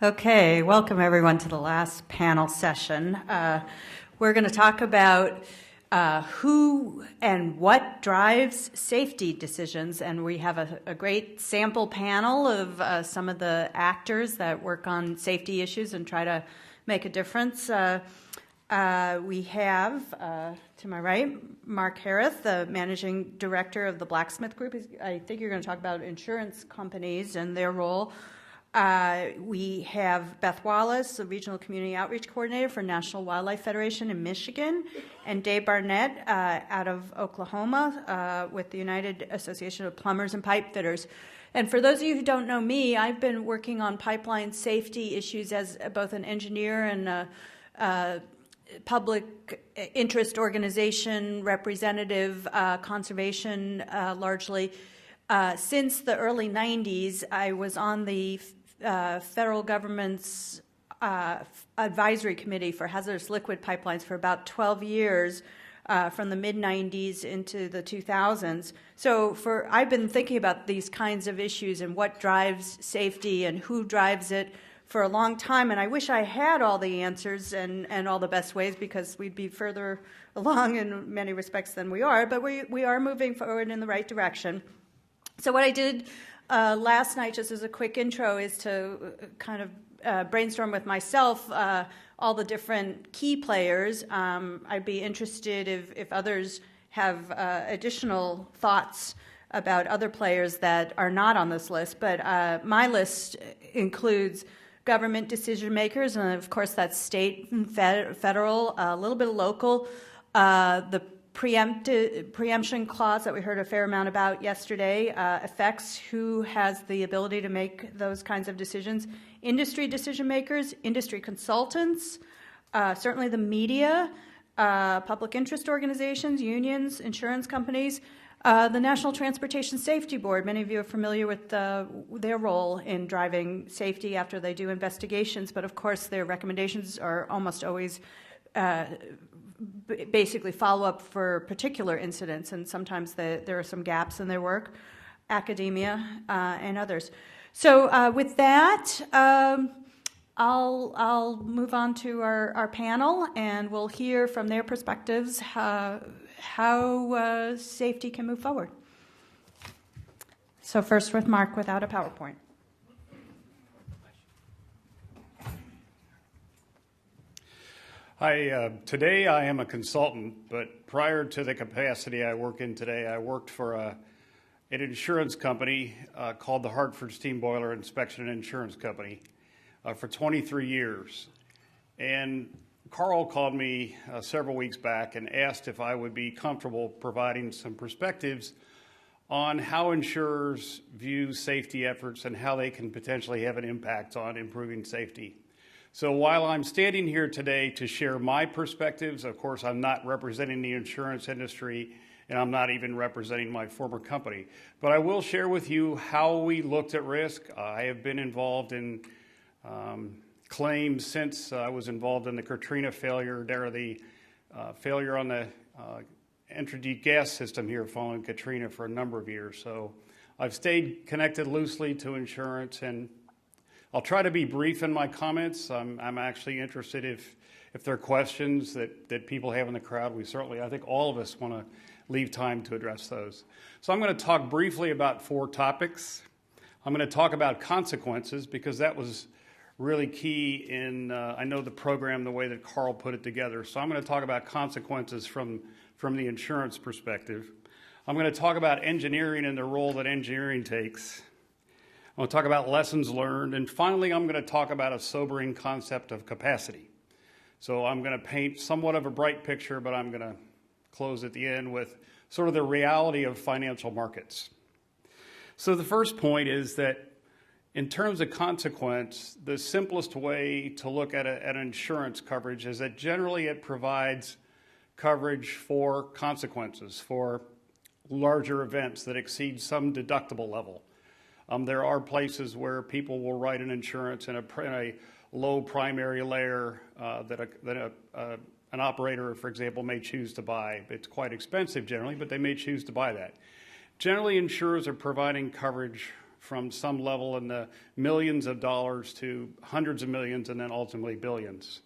Okay, welcome everyone to the last panel session. We're going to talk about who and what drives safety decisions, and we have a great sample panel of some of the actors that work on safety issues and try to make a difference. We have, to my right, Mark Hereth, the Managing Director of the Blacksmith Group. I think you're going to talk about insurance companies and their role. We have Beth Wallace, the Regional Community Outreach Coordinator for National Wildlife Federation in Michigan, and Dave Barnett out of Oklahoma with the United Association of Plumbers and Pipe Fitters. And for those of you who don't know me, I've been working on pipeline safety issues as both an engineer and a public interest organization representative, conservation largely. Since the early 90s, I was on the federal government's advisory committee for hazardous liquid pipelines for about 12 years, from the mid-90s into the 2000s. So I've been thinking about these kinds of issues and what drives safety and who drives it for a long time, and I wish I had all the answers and all the best ways, because we'd be further along in many respects than we are, but we are moving forward in the right direction. So what I did last night, just as a quick intro, is to kind of brainstorm with myself all the different key players. I'd be interested if others have additional thoughts about other players that are not on this list, but my list includes government decision makers, and of course that's state and federal, a little bit of local, the preemption clause that we heard a fair amount about yesterday affects who has the ability to make those kinds of decisions. Industry decision makers, industry consultants, certainly the media, public interest organizations, unions, insurance companies, the National Transportation Safety Board. Many of you are familiar with their role in driving safety after they do investigations, but of course their recommendations are almost always basically follow-up for particular incidents, and sometimes there are some gaps in their work, academia, and others. So with that, I'll move on to our panel, and we'll hear from their perspectives how safety can move forward. So first with Mark without a PowerPoint. Hi, today I am a consultant, but prior to the capacity I work in today, I worked for an insurance company called the Hartford Steam Boiler Inspection and Insurance Company for 23 years. And Carl called me several weeks back and asked if I would be comfortable providing some perspectives on how insurers view safety efforts and how they can potentially have an impact on improving safety. So while I'm standing here today to share my perspectives, of course, I'm not representing the insurance industry, and I'm not even representing my former company. But I will share with you how we looked at risk. I have been involved in claims since I was involved in the Katrina failure, the failure on the Entergy gas system here following Katrina for a number of years. So I've stayed connected loosely to insurance, and I'll try to be brief in my comments. I'm actually interested if there are questions that people have in the crowd. I think all of us want to leave time to address those. So I'm going to talk briefly about 4 topics. I'm going to talk about consequences, because that was really key in, I know the program, the way that Carl put it together. So I'm going to talk about consequences from the insurance perspective. I'm going to talk about engineering and the role that engineering takes. I'm going to talk about lessons learned, and finally I'm going to talk about a sobering concept of capacity. So I'm going to paint somewhat of a bright picture, but I'm going to close at the end with sort of the reality of financial markets. So the first point is that in terms of consequence, the simplest way to look at an insurance coverage is that generally it provides coverage for consequences, for larger events that exceed some deductible level. There are places where people will write an insurance in a low primary layer that an operator, for example, may choose to buy. It's quite expensive generally, but they may choose to buy that. Generally, insurers are providing coverage from some level in the millions of dollars to hundreds of millions and then ultimately billions.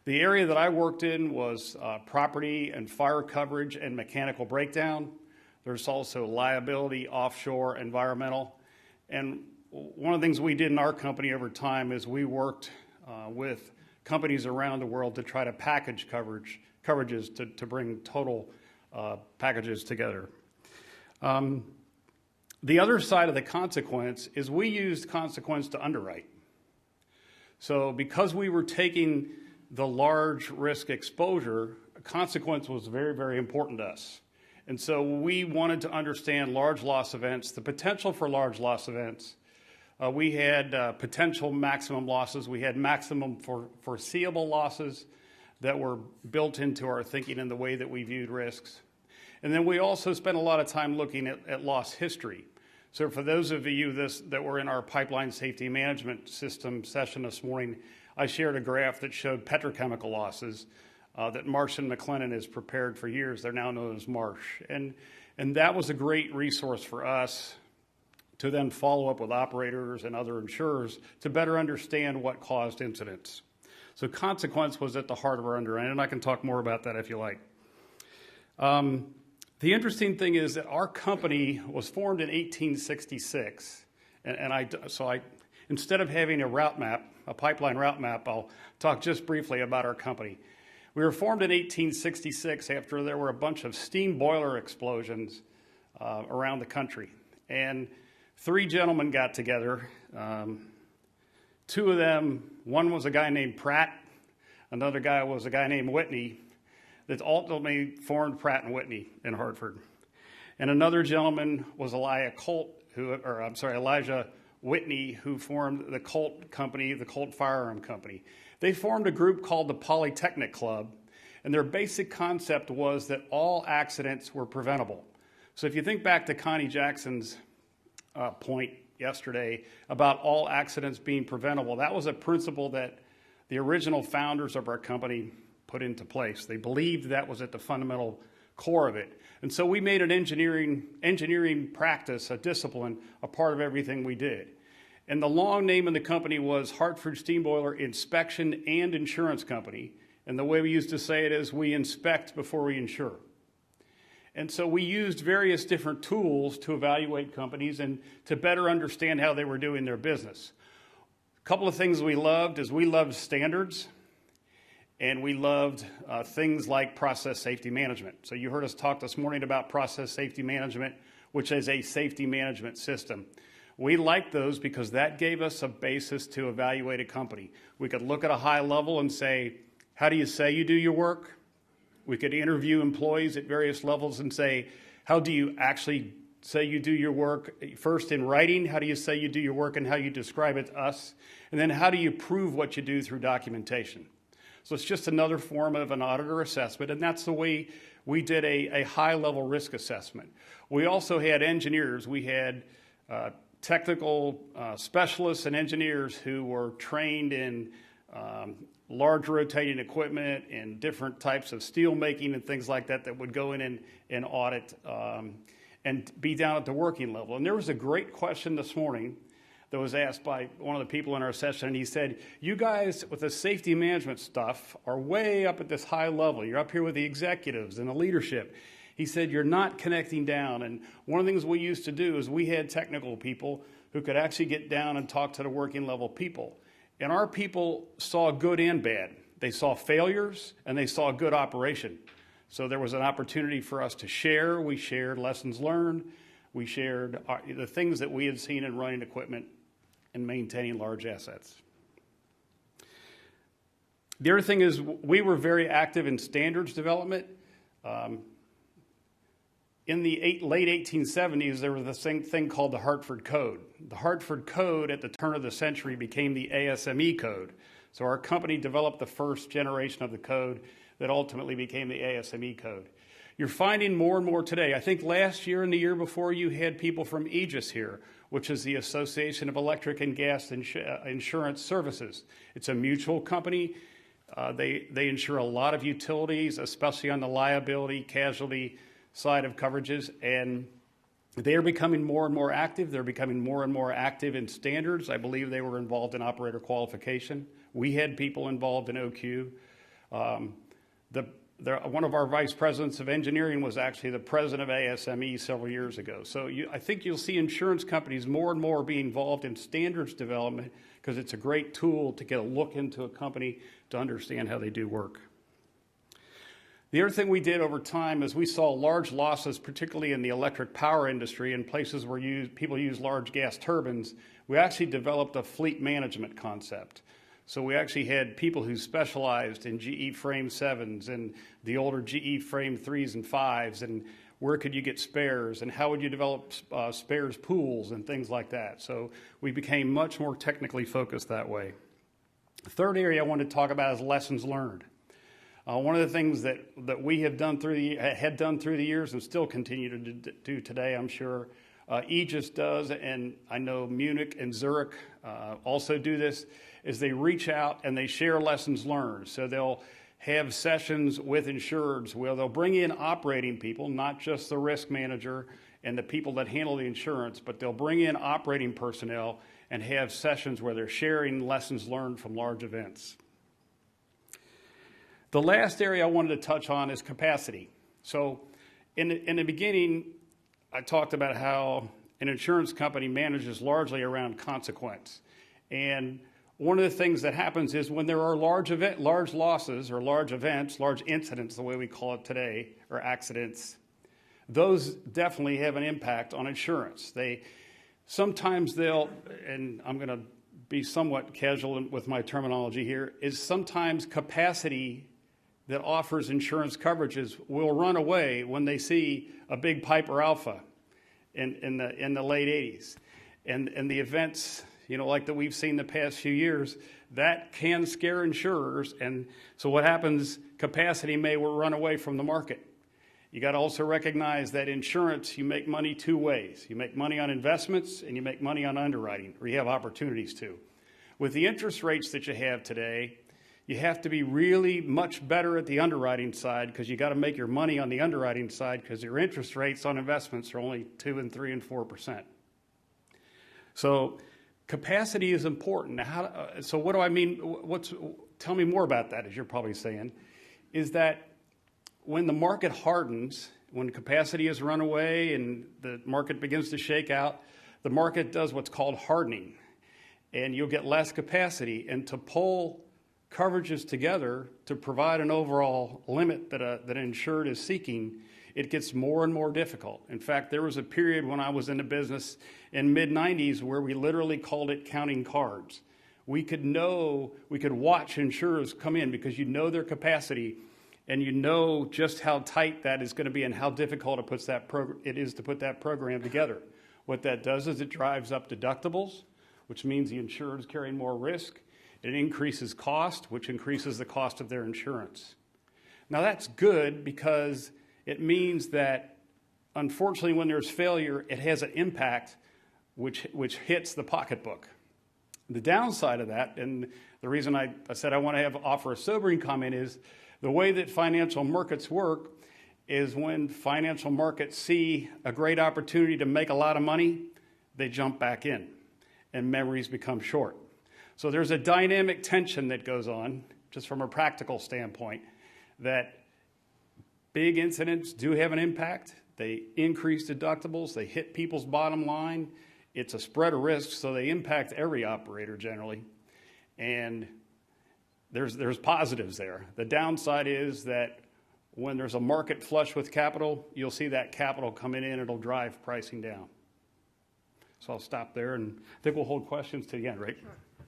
The area that I worked in was property and fire coverage and mechanical breakdown. There's also liability, offshore, environmental. And one of the things we did in our company over time is we worked with companies around the world to try to package coverages to bring total packages together. The other side of the consequence is we used consequence to underwrite. So because we were taking the large risk exposure, consequence was very, very important to us. And so we wanted to understand large loss events, the potential for large loss events. We had potential maximum losses. We had maximum foreseeable losses that were built into our thinking and the way that we viewed risks. And then we also spent a lot of time looking at loss history. So for those of you that were in our pipeline safety management system session this morning, I shared a graph that showed petrochemical losses that Marsh & McLennan has prepared for years. They're now known as Marsh. And that was a great resource for us to then follow up with operators and other insurers to better understand what caused incidents. So consequence was at the heart of our underwriting, and I can talk more about that if you like. The interesting thing is that our company was formed in 1866, and instead of having a route map, a pipeline route map, I'll talk just briefly about our company. We were formed in 1866 after there were a bunch of steam boiler explosions around the country. And 3 gentlemen got together. 2 of them, one was a guy named Pratt, another guy was a guy named Whitney, that ultimately formed Pratt and Whitney in Hartford. And another gentleman was Elijah Whitney, who formed the Colt Company, the Colt Firearm Company. They formed a group called the Polytechnic Club, and their basic concept was that all accidents were preventable. So if you think back to Connie Jackson's point yesterday about all accidents being preventable, that was a principle that the original founders of our company put into place. They believed that was at the fundamental core of it. And so we made an engineering practice, a discipline, a part of everything we did. And the long name of the company was Hartford Steam Boiler Inspection and Insurance Company. And the way we used to say it is we inspect before we insure. And so we used various different tools to evaluate companies and to better understand how they were doing their business. A couple of things we loved is we loved standards, and we loved things like process safety management. So you heard us talk this morning about process safety management, which is a safety management system. We liked those because that gave us a basis to evaluate a company. We could look at a high level and say, how do you say you do your work? We could interview employees at various levels and say, how do you actually say you do your work? First in writing, how do you say you do your work and how you describe it to us? And then how do you prove what you do through documentation? So it's just another form of an auditor assessment, and that's the way we did a high-level risk assessment. We also had engineers. We had technical specialists and engineers who were trained in large rotating equipment and different types of steel making and things like that that would go in and audit and be down at the working level. And there was a great question this morning that was asked by one of the people in our session, and he said, you guys with the safety management stuff are way up at this high level. You're up here with the executives and the leadership. He said, you're not connecting down. And one of the things we used to do is we had technical people who could actually get down and talk to the working level people. And our people saw good and bad. They saw failures and they saw good operation. So there was an opportunity for us to share. We shared lessons learned. We shared the things that we had seen in running equipment and maintaining large assets. The other thing is we were very active in standards development. In the late 1870s, there was this thing called the Hartford Code. The Hartford Code at the turn of the century became the ASME Code. So our company developed the first generation of the code that ultimately became the ASME Code. You're finding more and more today. I think last year and the year before you had people from Aegis here, which is the Association of Electric and Gas Insurance Services. It's a mutual company. They insure a lot of utilities, especially on the liability, casualty side of coverages, and They are becoming more and more active. They're becoming more and more active in standards. I believe they were involved in operator qualification. We had people involved in OQ. One of our vice presidents of engineering was actually the president of ASME several years ago. So I think you'll see insurance companies more and more be involved in standards development because it's a great tool to get a look into a company to understand how they do work. The other thing we did over time is we saw large losses, particularly in the electric power industry and places where people use large gas turbines. We actually developed a fleet management concept. So we actually had people who specialized in GE frame 7s and the older GE frame 3s and 5s, and where could you get spares and how would you develop spares pools and things like that. So we became much more technically focused that way. The third area I want to talk about is lessons learned. One of the things that we have done through the years and still continue to do today, I'm sure, Aegis does, and I know Munich and Zurich also do this, is they reach out and they share lessons learned. So they'll have sessions with insureds where they'll bring in operating people, not just the risk manager and the people that handle the insurance, but they'll bring in operating personnel and have sessions where they're sharing lessons learned from large events. The last area I wanted to touch on is capacity. So in the beginning, I talked about how an insurance company manages largely around consequence. And one of the things that happens is when there are large losses or large events, large incidents, the way we call it today, or accidents, those definitely have an impact on insurance. Sometimes they'll, and I'm going to be somewhat casual with my terminology here, is sometimes capacity that offers insurance coverages will run away when they see a big Piper Alpha in the late 80s. And the events, like that we've seen the past few years, that can scare insurers. And so what happens, capacity may run away from the market. You got to also recognize that insurance, you make money two ways. You make money on investments and you make money on underwriting, or you have opportunities to. With the interest rates that you have today, you have to be really much better at the underwriting side because you got to make your money on the underwriting side because your interest rates on investments are only 2 and 3 and 4%. So capacity is important. Now, so what do I mean? Tell me more about that, as you're probably saying, is that when the market hardens, when capacity has run away and the market begins to shake out, the market does what's called hardening, and you'll get less capacity. And to pull coverages together to provide an overall limit that an insured is seeking, it gets more and more difficult. In fact, there was a period when I was in the business in mid-90s where we literally called it counting cards. We could watch insurers come in because you know their capacity and you know just how tight that is going to be and how difficult it is to put that program together. What that does is it drives up deductibles, which means the insured is carrying more risk. It increases cost, which increases the cost of their insurance. Now that's good because it means that, unfortunately, when there's failure, it has an impact which hits the pocketbook. The downside of that, and the reason I said I want to offer a sobering comment, is the way that financial markets work is when financial markets see a great opportunity to make a lot of money, they jump back in, and memories become short. So there's a dynamic tension that goes on, just from a practical standpoint, that big incidents do have an impact. They increase deductibles. They hit people's bottom line. It's a spread of risk, so they impact every operator generally. And there's positives there. The downside is that when there's a market flush with capital, you'll see that capital coming in. It'll drive pricing down. So I'll stop there, and I think we'll hold questions to the end, right? Sure.